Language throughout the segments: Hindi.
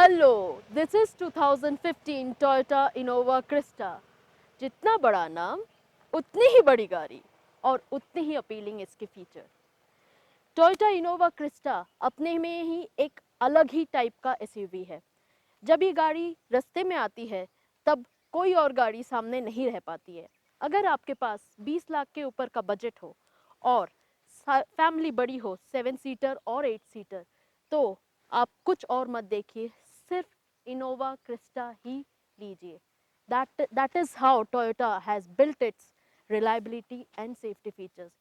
Hello, this is 2015 Toyota Innova Crysta. जितना बड़ा नाम उतनी ही बड़ी गाड़ी और उतनी ही अपीलिंग इसके फीचर। टोयोटा इनोवा क्रिस्टा अपने में ही एक अलग ही टाइप का एसयूवी है। जब ये गाड़ी रास्ते में आती है तब कोई और गाड़ी सामने नहीं रह पाती है। अगर आपके पास 20 लाख के ऊपर का बजट हो और फैमिली बड़ी हो, 7 सीटर और 8 सीटर, तो आप कुछ और मत देखिए, सिर्फ इनोवा क्रिस्टा ही लीजिए। That is how Toyota has built its reliability and safety features.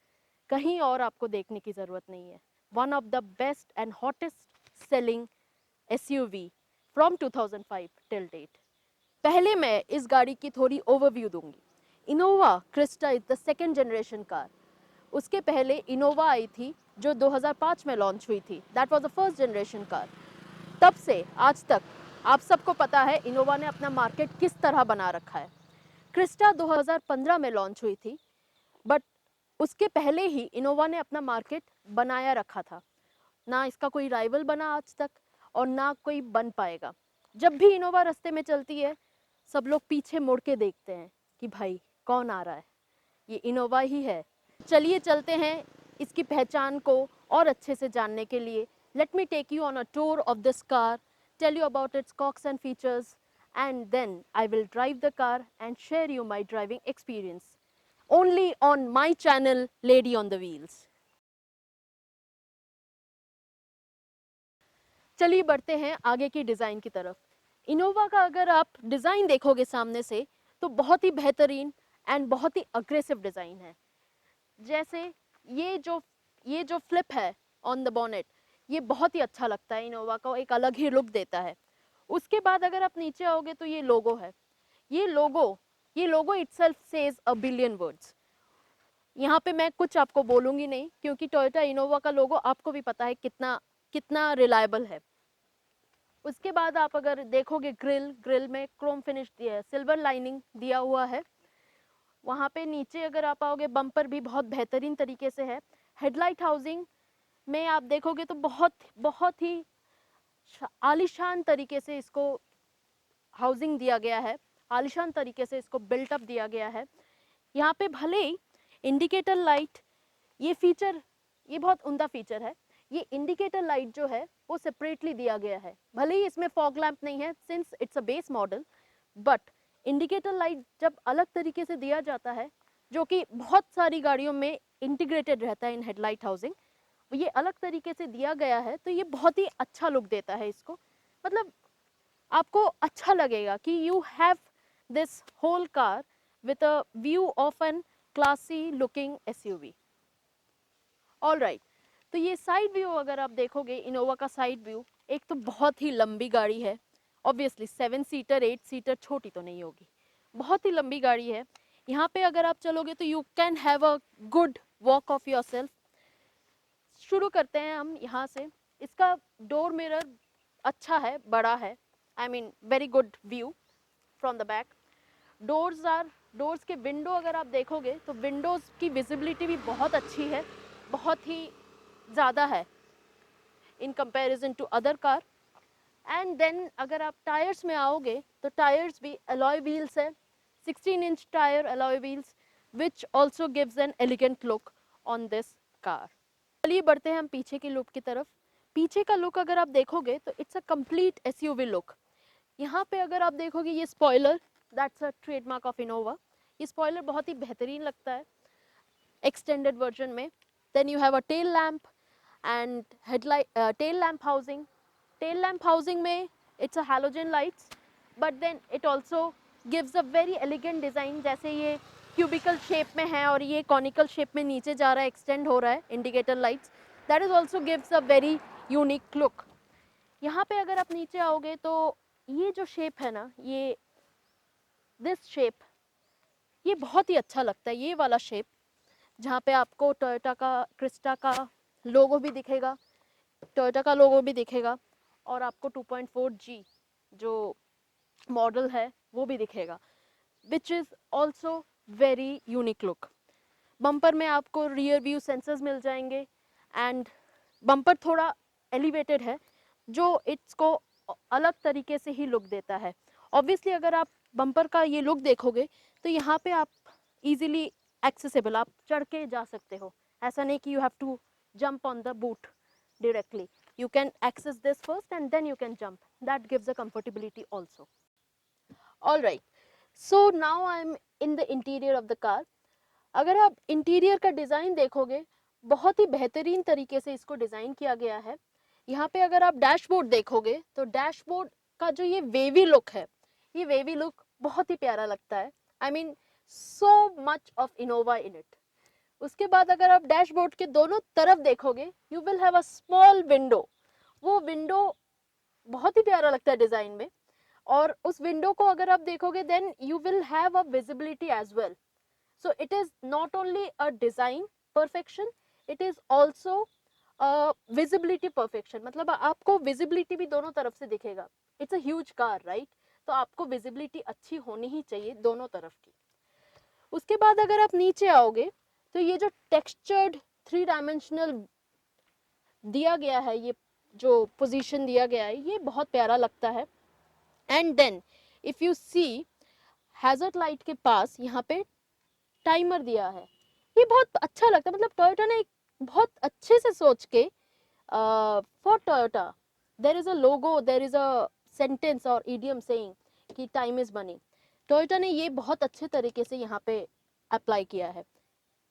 कहीं और आपको देखने की ज़रूरत नहीं है। One of the best and hottest selling SUV from 2005 till date. पहले मैं इस गाड़ी की थोड़ी ओवरव्यू दूंगी। Innova Crysta is the second generation car. उसके पहले इनोवा आई थी जो 2005 में लॉन्च हुई थी। That was the first generation car. तब से आज तक आप सबको पता है इनोवा ने अपना मार्केट किस तरह बना रखा है। क्रिस्टा 2015 में लॉन्च हुई थी, बट उसके पहले ही इनोवा ने अपना मार्केट बनाया रखा था। ना इसका कोई राइवल बना आज तक और ना कोई बन पाएगा। जब भी इनोवा रास्ते में चलती है सब लोग पीछे मुड़ के देखते हैं कि भाई कौन आ रहा है, ये इनोवा ही है। चलिए चलते हैं इसकी पहचान को और अच्छे से जानने के लिए। Let me take you on a tour of this car, tell you about its costs and features, and then I will drive the car and share you my driving experience. Only on my channel, Lady on the Wheels. चलिए बढ़ते हैं आगे की डिज़ाइन की तरफ। इनोवा का अगर आप डिज़ाइन देखोगे सामने से तो बहुत ही बेहतरीन एंड बहुत ही अग्रेसिव डिज़ाइन है। जैसे ये जो फ्लिप है ऑन द बॉनेट, ये बहुत ही अच्छा लगता है, इनोवा को एक अलग ही लुक देता है। उसके बाद अगर आप नीचे आओगे तो ये लोगो है। ये लोगो ये logo itself says a billion words. यहाँ पे मैं कुछ आपको बोलूँगी नहीं क्योंकि टोयोटा इनोवा का लोगो आपको भी पता है कितना कितना रिलायबल है। उसके बाद आप अगर देखोगे ग्रिल में क्रोम फिनिश दिया है, सिल्वर लाइनिंग दिया हुआ है। वहाँ पे नीचे अगर आप आओगे बम्पर भी बहुत बेहतरीन तरीके से है। हेडलाइट हाउसिंग में आप देखोगे तो बहुत बहुत ही आलीशान तरीके से इसको हाउसिंग दिया गया है, आलीशान तरीके से इसको बिल्टअप दिया गया है। यहाँ पे भले ही इंडिकेटर लाइट, ये फीचर, ये बहुत उम्दा फीचर है। ये इंडिकेटर लाइट जो है वो सेपरेटली दिया गया है। भले ही इसमें फॉग लैंप नहीं है since it's a base model, but indicator light जब अलग तरीके से दिया जाता है, जो कि बहुत सारी गाड़ियों में इंटीग्रेटेड रहता है इन हेडलाइट हाउसिंग, ये अलग तरीके से दिया गया है तो ये बहुत ही अच्छा लुक देता है इसको। मतलब आपको अच्छा लगेगा कि you have this whole car with a view of an classy looking SUV. All right, तो ये साइड व्यू अगर आप देखोगे इनोवा का साइड व्यू, एक तो बहुत ही लंबी गाड़ी है। ऑब्वियसली 7 सीटर 8 सीटर छोटी तो नहीं होगी, बहुत ही लंबी गाड़ी है। यहाँ पे अगर आप चलोगे तो you can have a good walk of your self. शुरू करते हैं हम यहाँ से। इसका डोर मिरर अच्छा है, बड़ा है, I mean very good view from the back. Doors के विंडो अगर आप देखोगे तो विंडोज़ की विजिबिलिटी भी बहुत अच्छी है, बहुत ही ज़्यादा है in comparison to other car. And then अगर आप टायर्स में आओगे तो टायर्स भी अलॉय व्हील्स है, 16-inch tyre alloy wheels, which also gives an elegant look on this car. चलिए बढ़ते हैं हम पीछे की लुक की तरफ। पीछे का लुक अगर आप देखोगे तो it's a complete SUV look. यहाँ पे अगर आप देखोगे ये spoiler, that's a trademark of Innova. ये स्पॉइलर बहुत ही बेहतरीन लगता है एक्सटेंडेड वर्जन में। Then you have a tail lamp and headlight, tail lamp housing. Tail lamp housing में it's a halogen lights, but then it also gives a very elegant design. जैसे ये क्यूबिकल शेप में है और ये कॉनिकल शेप में नीचे जा रहा है, एक्सटेंड हो रहा है indicator lights, that is also gives a very unique look. यहाँ पे अगर आप नीचे आओगे तो ये जो शेप है ना, ये दिस शेप, ये बहुत ही अच्छा लगता है, ये वाला शेप, जहाँ पे आपको टोयोटा का क्रिस्टा का लोगो भी दिखेगा, टोयोटा का लोगो भी दिखेगा, और आपको 2.4G जो मॉडल है वो भी दिखेगा, which is also very unique look. Bumper में आपको रियर व्यू सेंसर्स मिल जाएंगे एंड बम्पर थोड़ा एलिवेटेड है जो इसको अलग तरीके से ही लुक देता है। ऑब्वियसली अगर आप बम्पर का ये लुक देखोगे तो यहाँ पे आप इजीली एक्सेसिबल, आप चढ़ के जा सकते हो, ऐसा नहीं कि you have to jump on the boot directly. You can access this first and then you can jump. That gives a comfortability also. All right. So now I'm in the interior of the car. अगर आप इंटीरियर का डिज़ाइन देखोगे, बहुत ही बेहतरीन तरीके से इसको डिज़ाइन किया गया है। यहाँ पे अगर आप डैशबोर्ड देखोगे तो डैशबोर्ड का जो ये वेवी लुक है, ये वेवी लुक बहुत ही प्यारा लगता है। I mean so much of Innova in it. उसके बाद अगर आप डैशबोर्ड के दोनों तरफ देखोगे, you will have a small window. वो विंडो बहुत ही प्यारा लगता है डिज़ाइन में, और उस विंडो को अगर आप देखोगे then you will have a visibility as well. So it is not only a design perfection, it is also a visibility perfection. मतलब आपको visibility भी दोनों तरफ से दिखेगा। It's a huge car, right? तो आपको visibility अच्छी होनी ही चाहिए दोनों तरफ की। उसके बाद अगर आप नीचे आओगे तो ये जो textured 3 dimensional दिया गया है, ये जो position दिया गया है, ये बहुत प्यारा लगता है। And then if you see hazard light के पास यहाँ पे टाइमर दिया है, ये बहुत अच्छा लगता है। मतलब टोयोटा ने एक बहुत अच्छे से सोच के for Toyota there is a logo, there is a sentence और इडियम सेइंग कि टाइम इज मनी। टोयोटा ने ये बहुत अच्छे तरीके से यहाँ पे अप्लाई किया है।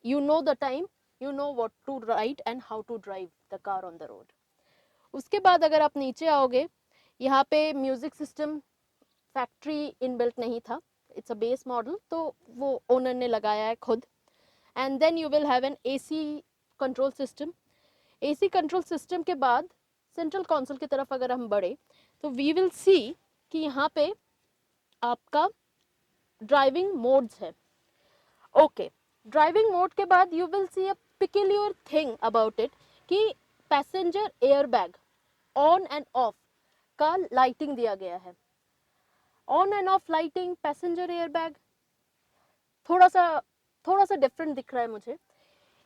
You know the time, you know what to ride and how to drive the car on the road. उसके बाद अगर आप नीचे आओगे, यहाँ पे म्यूजिक सिस्टम फैक्ट्री इनबिल्ट नहीं था, इट्स अ बेस मॉडल, तो वो ओनर ने लगाया है खुद। And then you will have an AC control system. AC control system के बाद सेंट्रल कंसोल की तरफ अगर हम बढ़े तो वी विल सी कि यहाँ पे आपका ड्राइविंग मोड्स है। ओके, ड्राइविंग मोड के बाद you will see a peculiar thing about it कि passenger airbag on and off का लाइटिंग दिया गया है। On and off lighting, passenger airbag, थोड़ा सा डिफरेंट दिख रहा है मुझे।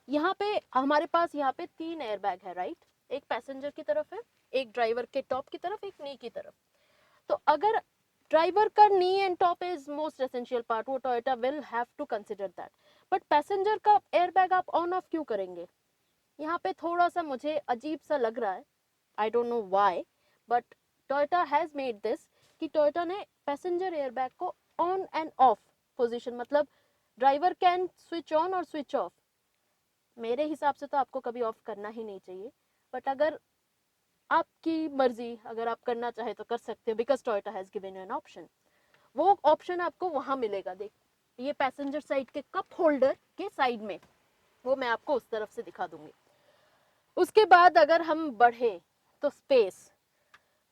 यहाँ पे हमारे पास यहाँ पे 3 एयरबैग है, राइट? एक पैसेंजर की तरफ है, एक ड्राइवर के टॉप की तरफ, एक नी की तरफ। तो अगर ड्राइवर का knee and top is most essential part, वो Toyota will have to consider that. But passenger का एयरबैग आप ऑन ऑफ क्यों करेंगे? यहाँ पे थोड़ा सा मुझे अजीब सा लग रहा है, I don't know why, but Toyota has made this कि टोयोटा ने पैसेंजर एयरबैग को ऑन एंड ऑफ पोजीशन, मतलब ड्राइवर कैन स्विच ऑन और स्विच ऑफ। मेरे हिसाब से तो आपको कभी ऑफ करना ही नहीं चाहिए, बट अगर आपकी मर्जी, अगर आप करना चाहे तो कर सकते हो, because Toyota has given you an option. वो ऑप्शन आपको वहां मिलेगा। देख, ये पैसेंजर साइड के कप होल्डर के साइड में, वो मैं आपको उस तरफ से दिखा दूंगी। उसके बाद अगर हम बढ़े तो space,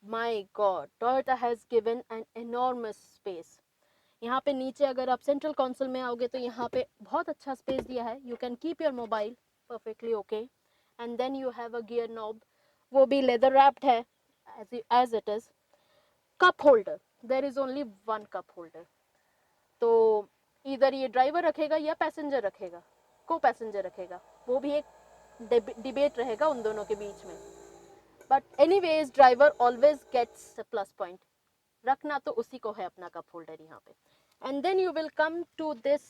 my God, Toyota has given an enormous space. यहाँ पे नीचे अगर आप सेंट्रल कंसोल में आओगे तो यहाँ पे बहुत अच्छा स्पेस दिया है। You can keep your mobile perfectly okay, and then you have a gear knob, वो भी लेदर रैप्ड है as it is. Cup holder, there is only 1 cup holder, तो इधर ये ड्राइवर रखेगा या पैसेंजर रखेगा, को पैसेंजर रखेगा, वो भी एक डिबेट रहेगा उन दोनों के बीच में। But anyways driver always gets plus point, रखना तो उसी को है अपना कप होल्डर यहाँ पे। And then you will come to this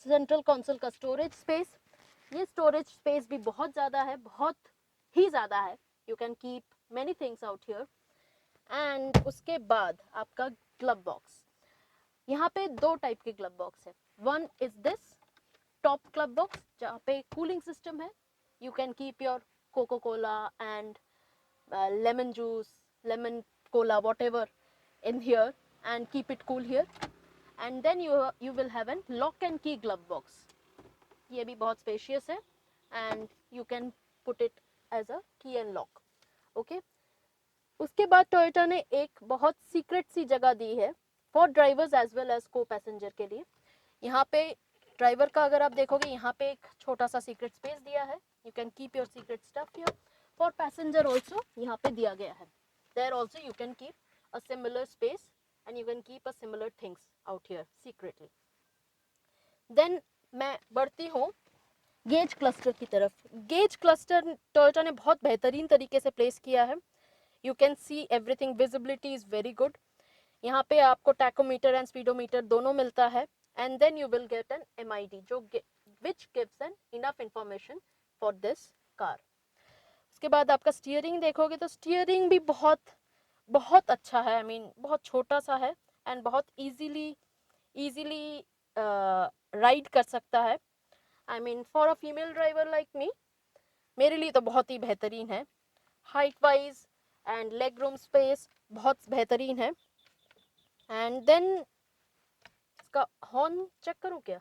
central console का स्टोरेज स्पेस। ये स्टोरेज स्पेस भी बहुत ज़्यादा है, बहुत ही ज़्यादा है। You can keep many things out here. And उसके बाद आपका ग्लव बॉक्स, यहाँ पे 2 टाइप के ग्लव बॉक्स है। One is this top glove box जहाँ पे कूलिंग सिस्टम है, you can keep your Coca Cola and lemon juice, lemon cola, whatever in here and keep it cool here. And then you will have an lock and key glove box. ये भी बहुत spacious है and you can put it as a key and lock. Okay? उसके बाद टोयोटा ने एक बहुत सीक्रेट सी जगह दी है for drivers as well as co passenger के लिए। यहाँ पे ड्राइवर का अगर आप देखोगे, यहाँ पे एक छोटा सा सीक्रेट स्पेस दिया है, you can keep your secret stuff here. For passenger also यहाँ पे दिया गया है, there also you can keep a similar space and you can keep a similar things out here secretly. Then मैं बढ़ती हूँ गेज क्लस्टर की तरफ। गेज क्लस्टर टोयोटा ने बहुत बेहतरीन तरीके से प्लेस किया है। You can see everything, visibility is very good. यहाँ पे आपको टैकोमीटर एंड स्पीडोमीटर दोनों मिलता है। And then you will get an MID जो which gives an enough information for this car. उसके बाद आपका स्टीयरिंग देखोगे तो स्टीयरिंग भी बहुत बहुत अच्छा है। आई मीन बहुत छोटा सा है एंड बहुत इजीली राइड कर सकता है। I mean for a female driver like me, मेरे लिए तो बहुत ही बेहतरीन है। Height wise and leg room space बहुत बेहतरीन है। एंड देन इसका हॉर्न चेक करूँ क्या,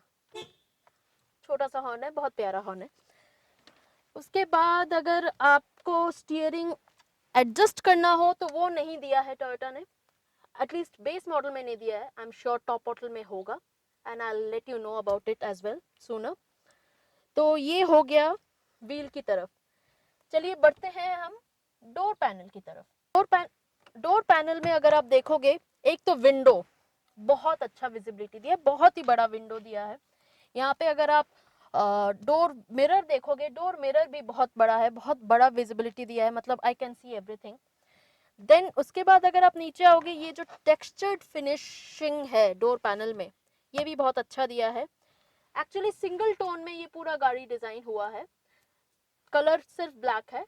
छोटा सा हॉर्न है, बहुत प्यारा हॉर्न है। उसके बाद अगर आपको स्टीयरिंग एडजस्ट करना हो तो वो नहीं दिया है टोयोटा ने, एटलीस्ट बेस मॉडल में नहीं दिया है। I am sure top model में होगा and I let you know about it as well sooner. तो ये हो गया व्हील की तरफ। चलिए बढ़ते हैं हम डोर पैनल की तरफ। डोर पैनल में अगर आप देखोगे, एक तो विंडो बहुत अच्छा विजिबिलिटी दिया है, बहुत ही बड़ा विंडो दिया है। यहाँ पे अगर आप डोर मिरर देखोगे, डोर मिरर भी बहुत बड़ा है, बहुत बड़ा विजिबिलिटी दिया है, मतलब I can see everything. Then उसके बाद अगर आप नीचे आओगे, ये जो टेक्सचर्ड फिनिशिंग है डोर पैनल में, ये भी बहुत अच्छा दिया है। एक्चुअली सिंगल टोन में ये पूरा गाड़ी डिजाइन हुआ है, कलर सिर्फ ब्लैक है।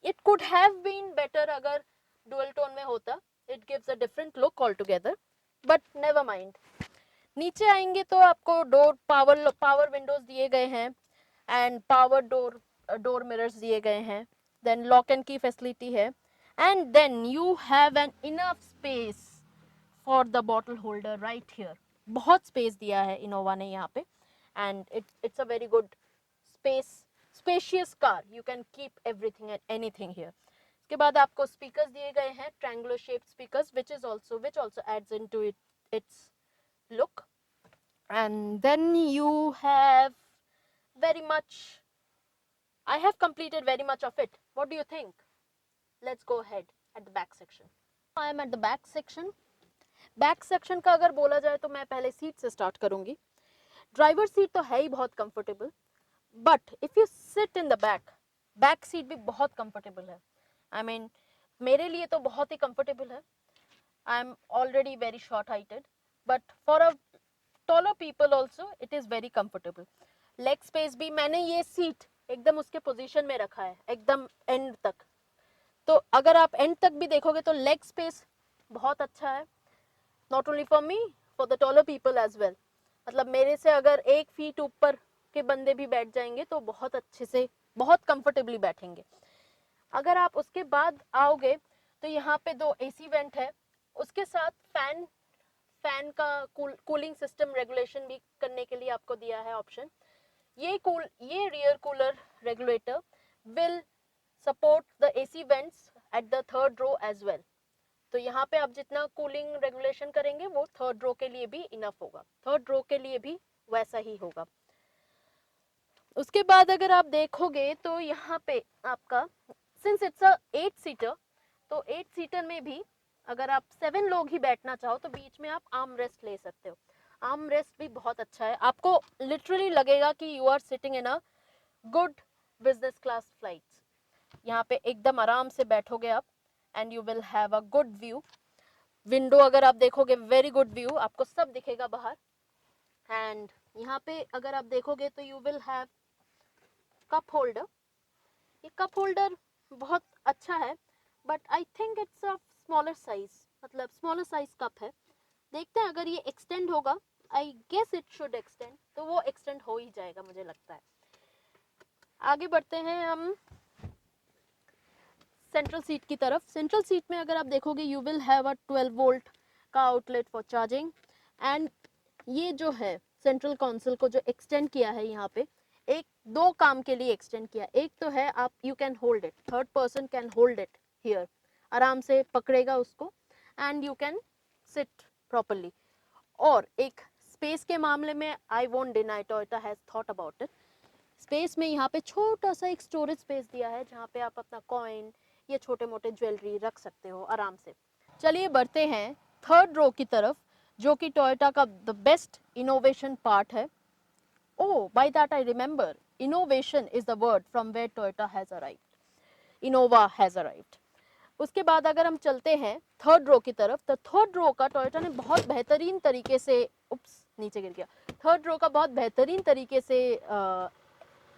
It could have been better अगर डुअल टोन में होता, it gives a different look all together, but never mind. नीचे आएंगे तो आपको डोर पावर विंडोज दिए गए हैं एंड पावर डोर मिरर्स दिए गए हैं। देन लॉक एंड की फैसिलिटी है and then you have an enough space for the bottle holder right here. बहुत स्पेस दिया है इनोवा ने यहाँ पे and it's a very good spacious car, you can keep everything and anything here. उसके बाद आपको स्पीकर्स दिए गए हैं, triangular shape speakers which also adds into its look. And then you have very much, I have completed very much of it. What do you think? Let's go ahead at the back section. I am at the back section. Back section का अगर बोला जाए तो मैं पहले सीट से स्टार्ट करूंगी। ड्राइवर सीट तो है ही बहुत comfortable, but if you sit in the back seat भी बहुत कंफर्टेबल है। आई मीन मेरे लिए तो बहुत ही कंफर्टेबल है। I am already very short heighted, but for a taller people also it is very comfortable. Leg space भी मैंने ये सीट एकदम उसके पोजीशन में रखा है, एकदम एंड तक। तो अगर आप एंड तक भी देखोगे तो लेग स्पेस बहुत अच्छा है, not only for me, for the taller people as well. मतलब मेरे से अगर 1 फीट ऊपर के बंदे भी बैठ जाएंगे तो बहुत अच्छे से, बहुत कंफर्टेबली बैठेंगे। अगर आप उसके बाद आओगे तो यहाँ पे 2 AC वेंट है, उसके साथ फैन का कूलिंग सिस्टम रेगुलेशन भी करने के लिए आपको दिया है ऑप्शन। ये rear cooler regulator will support the AC vents at the third row as well. तो यहाँ पे आप जितना कूलिंग रेगुलेशन करेंगे वो थर्ड रो के लिए भी इनफ होगा, थर्ड रो के लिए भी वैसा ही होगा। उसके बाद अगर आप देखोगे तो यहाँ पे आपका, सिंस इट्स अ 8 सीटर, तो 8 सीटर में भी अगर आप 7 लोग ही बैठना चाहो तो बीच में आप आर्म रेस्ट ले सकते हो। आर्म रेस्ट भी बहुत अच्छा है, आपको लिटरली लगेगा कि you are sitting in a good business class flights. यहाँ पे एकदम आराम से बैठोगे आप and you will have a good view. Window अगर आप देखोगे, वेरी गुड व्यू, आपको सब दिखेगा बाहर। एंड यहाँ पे अगर आप देखोगे तो you will have cup holder. ये कप होल्डर बहुत अच्छा है, but I think it's a smaller size, मतलब स्मॉलर साइज कप है। देखते हैं अगर ये एक्सटेंड होगा, I guess it should extend, तो वो एक्सटेंड हो ही जाएगा मुझे लगता है। आगे बढ़ते हैं हम सेंट्रल सीट की तरफ। सेंट्रल सीट में अगर आप देखोगे you will have a 12 volt का आउटलेट फॉर चार्जिंग एंड ये जो है सेंट्रल कंसोल को जो एक्सटेंड किया है यहाँ पे, एक दो काम के लिए एक्सटेंड किया। एक तो है आप you can hold it, third person can hold it here, आराम से पकड़ेगा उसको and you can sit properly. और एक स्पेस के मामले में I won't deny, Toyota has thought about it. Space में यहाँ पे छोटा सा एक स्टोरेज स्पेस दिया है जहाँ पे आप अपना कॉइन या छोटे मोटे ज्वेलरी रख सकते हो आराम से। चलिए बढ़ते हैं थर्ड रो की तरफ, जो कि टोयोटा का द बेस्ट इनोवेशन पार्ट है। Oh, by that I remember, innovation is the word from where Toyota has arrived. Innova has arrived. उसके बाद अगर हम चलते हैं थर्ड रो की तरफ, तो थर्ड रो का टोयोटा ने बहुत बेहतरीन तरीके से, उप्स नीचे गिर गया, थर्ड रो का बहुत बेहतरीन तरीके से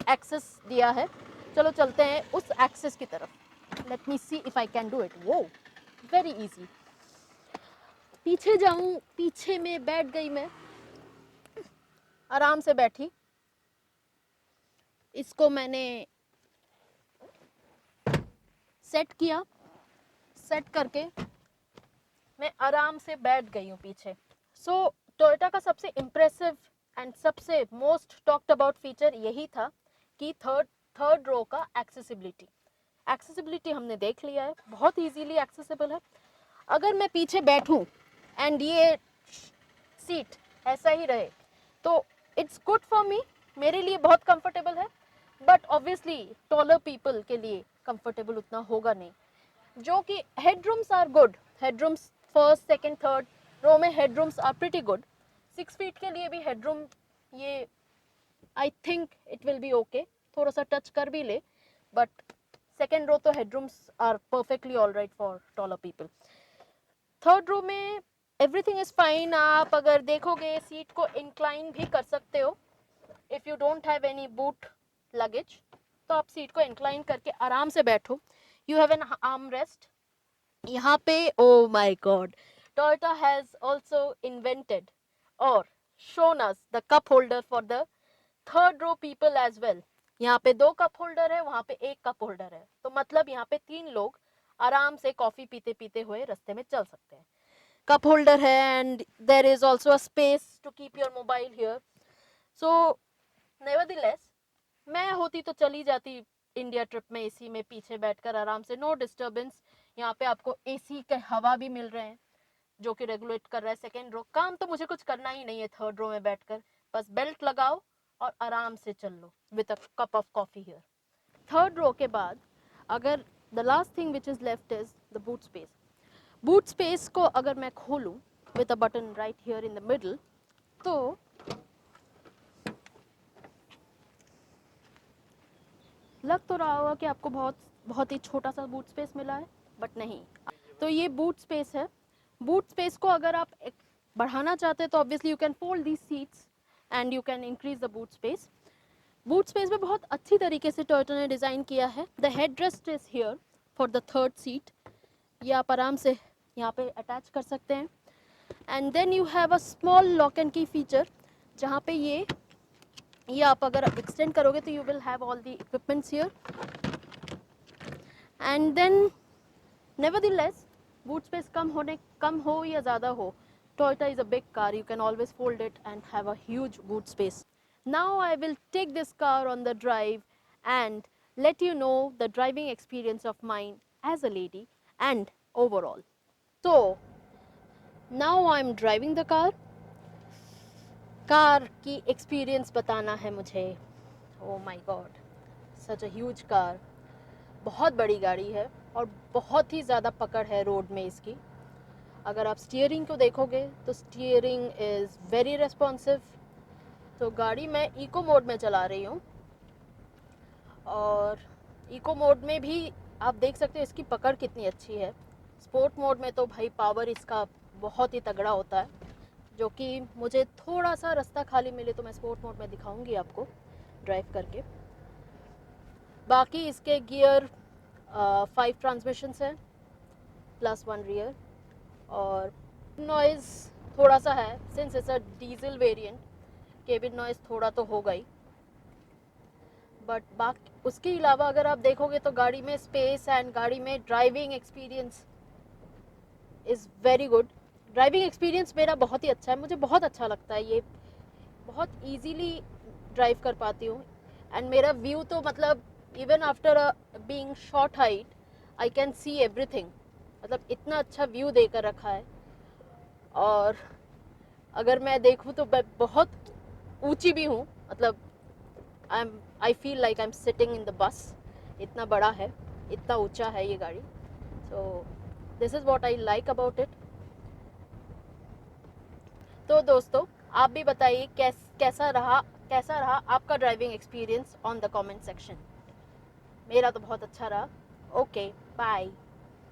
एक्सेस दिया है। चलो चलते हैं उस एक्सेस की तरफ। Let me see if I can do it. वो वेरी इजी। पीछे जाऊं, पीछे में बैठ गई मैं, आराम से बैठी। इसको मैंने सेट किया, सेट करके मैं आराम से बैठ गई हूँ पीछे। सो टोयोटा का सबसे इम्प्रेसिव एंड सबसे मोस्ट टॉक्ड अबाउट फीचर यही था कि थर्ड रो का एक्सेसिबिलिटी। एक्सेसिबिलिटी हमने देख लिया है, बहुत इजीली एक्सेसिबल है। अगर मैं पीछे बैठूं एंड ये सीट ऐसा ही रहे तो इट्स गुड फॉर मी, मेरे लिए बहुत कंफर्टेबल है। बट ऑब्वियसली टॉलर पीपल के लिए कंफर्टेबल उतना होगा नहीं। जो कि headrooms are good, headrooms first second third row में headrooms are pretty good. 6 feet के लिए भी हेडरूम ये I think it will be okay, थोड़ा सा टच कर भी ले, बट सेकेंड रो तो headrooms are perfectly all right for taller people. Third row में एवरीथिंग इज फाइन। आप अगर देखोगे सीट को इंक्लाइन भी कर सकते हो। If you don't have any boot luggage तो आप सीट को इंक्लाइन करके आराम से बैठो। You have an armrest यहाँ पे। Oh my God, Toyota has also invented और shown us the cup holder for the third row people as well. यहाँ पे 2 कप होल्डर है, वहां पे 1 कप होल्डर है, तो मतलब यहाँ पे 3 लोग आराम से कॉफी पीते पीते हुए रास्ते में चल सकते हैं। कप होल्डर है and there is also a space to keep your mobile here. So nevertheless मैं होती तो चली जाती इंडिया ट्रिप में एसी में पीछे बैठकर आराम से, नो डिस्टर्बेंस। यहाँ पे आपको एसी के हवा भी मिल रहे हैं जो कि रेगुलेट कर रहा है सेकेंड रो। काम तो मुझे कुछ करना ही नहीं है थर्ड रो में बैठकर, बस बेल्ट लगाओ और आराम से चल लो with a cup of coffee here. Third row के बाद अगर the last thing which is left is the boot space. Boot space को अगर मैं खोलूं with a button right here in the middle, तो लग तो रहा होगा कि आपको बहुत बहुत ही छोटा सा बूट स्पेस मिला है, बट नहीं। तो ये बूट स्पेस है। बूट स्पेस को अगर आप बढ़ाना चाहते हैं तो obviously you can fold these seats and you can increase the boot space. Boot space में बहुत अच्छी तरीके से टोयोटा ने डिज़ाइन किया है। The head rest is here for the third seat, ये आप आराम से यहाँ पे अटैच कर सकते हैं। And then you have a small lock and key feature, जहाँ पे ये आप अगर एक्सटेंड करोगे तो you will have all the equipments here. And then nevertheless boot space कम हो या ज़्यादा हो, Toyota is a big car, you can always fold it and have a huge boot space. Now I will take this car on the drive and let you know the driving experience of mine as a lady and overall. So now I'm driving the car. Car की एक्सपीरियंस बताना है मुझे। ओ my God, such a huge car, बहुत बड़ी गाड़ी है और बहुत ही ज़्यादा पकड़ है रोड में इसकी। अगर आप स्टीयरिंग को देखोगे तो स्टीयरिंग इज़ वेरी रेस्पॉन्सिव। तो गाड़ी मैं इको मोड में चला रही हूँ और इको मोड में भी आप देख सकते हो इसकी पकड़ कितनी अच्छी है। स्पोर्ट मोड में तो भाई पावर इसका बहुत ही तगड़ा होता है, जो कि मुझे थोड़ा सा रास्ता खाली मिले तो मैं स्पोर्ट मोड में दिखाऊंगी आपको ड्राइव करके। बाकी इसके गियर 5 ट्रांसमिशंस हैं प्लस 1 रियर। और नॉइज़ थोड़ा सा है, since it's a diesel variant, cabin noise थोड़ा तो होगा ही। बट बाकी उसके अलावा अगर आप देखोगे तो गाड़ी में स्पेस एंड गाड़ी में driving experience is very good. Driving experience मेरा बहुत ही अच्छा है, मुझे बहुत अच्छा लगता है। ये बहुत इजीली ड्राइव कर पाती हूँ एंड मेरा व्यू तो मतलब even after being short height I can see everything, मतलब इतना अच्छा व्यू देकर रखा है। और अगर मैं देखूँ तो मैं बहुत ऊंची भी हूँ, मतलब I feel like I am sitting in the bus, इतना बड़ा है, इतना ऊंचा है ये गाड़ी। So this is what I like about it. तो दोस्तों आप भी बताइए कैसा रहा आपका driving experience on the comment section. मेरा तो बहुत अच्छा रहा। Okay bye.